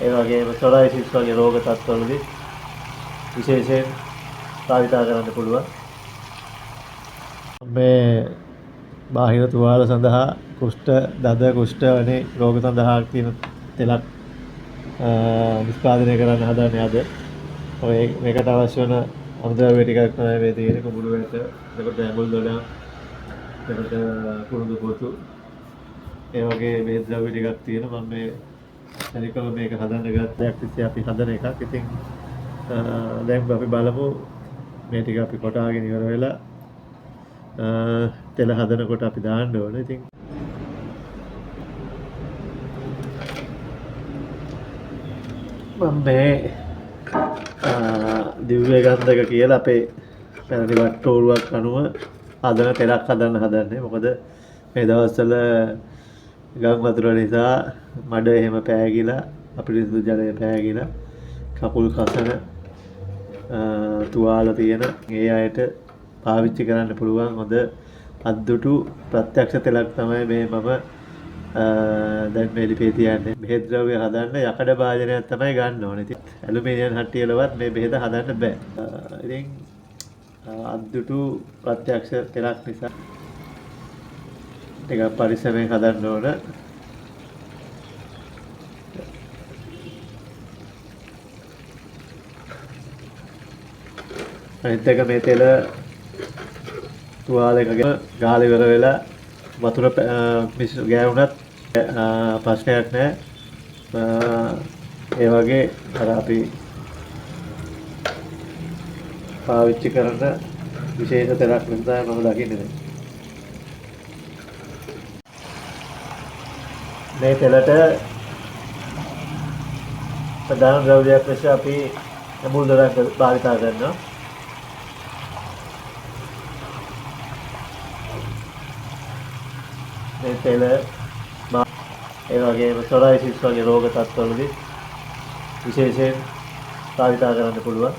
ඒ වගේම සොරයිසිස් වගේ රෝග තත්ත්වවලදී විශේෂයෙන් භාවිතා කරන්න පුළුවන්. මේ බාහිර තුවාල සඳහා කුෂ්ඨ වැනි රෝග සඳහා තියෙන තෙලක් නිෂ්පාදනය කරන්න හදන්නේ අද. ඔය මේකට අවශ්‍ය වන අමුද්‍රව්‍ය ටිකක් තමයි මේ තියෙන්නේ. කුඹුරු වැට, එතකොට ඇඹුල් දොඩම්, එතකොට කුරුඳු පොතු, ඒ වගේ මේ ද්‍රව්‍ය ටිකක් තියෙනවා. මම මේ අනිකව මේක හදන්න ගත්තයක් තිස්සේ අපි හදන එකක්. ඉතින් දැන් අපි බලමු මේ ටික අපි කොටාගෙන ඉවර වෙලා තෙල හදනකොට අපි දාන්න ඕනේ. ඉතින් මම මේ දිව්‍ය ගන්ධක කියලා අපේ පැරණි වට්ටෝරුවක් අනුව හදන තෙලක් හදන්න හදන්නේ. මොකද මේ දවස්වල ගම් වතුර නිසා මඩ එහෙම පෑගිලා අපිරිසිදු ජලය පෑගිලා කකුල් කසන තුවාල තියෙන ඒ අයට පාවිච්චි කරන්න පුළුවන් හොඳ අද්දුටු ප්‍රත්‍යක්ෂ තෙලක් තමයි මේ මම දැන් මේ ලිපේ තියන්නේ. බෙහෙත් ද්‍රව්‍ය හදන්න යකඩ භාජනයක් තමයි ගන්න ඕනේ. ඉතින් ඇලුමිනියම් හට්ටියලවත් මේ බෙහෙත හදන්න බෑ. ඉතින් අද්දුටු ප්‍රත්‍යක්ෂ තෙලක් නිසා ටිකක් පරිස්සමෙන් හදන්න ඕන. අනිත් එක මේ තෙල තුවාල එකක ගාලා ඉවර වෙලා වතුර ගෑවුනත් ප්‍රශ්නයක් නැහැ. ඒ වගේ අර අපි පාවිච්චි කරන විශේෂ තෙලක් නිසා මම දකින්නේ. මේ තෙලට ප්‍රධාන ද්‍රව්‍යයක් ලෙස අපි ඇඹුල් දොඩම් භාවිතා කරනවා. මේ තෙල ඒ වගේම සොරයිසිස් වගේ රෝග තත්ත්වවලදී විශේෂයෙන් භාවිතා කරන්න පුළුවන්.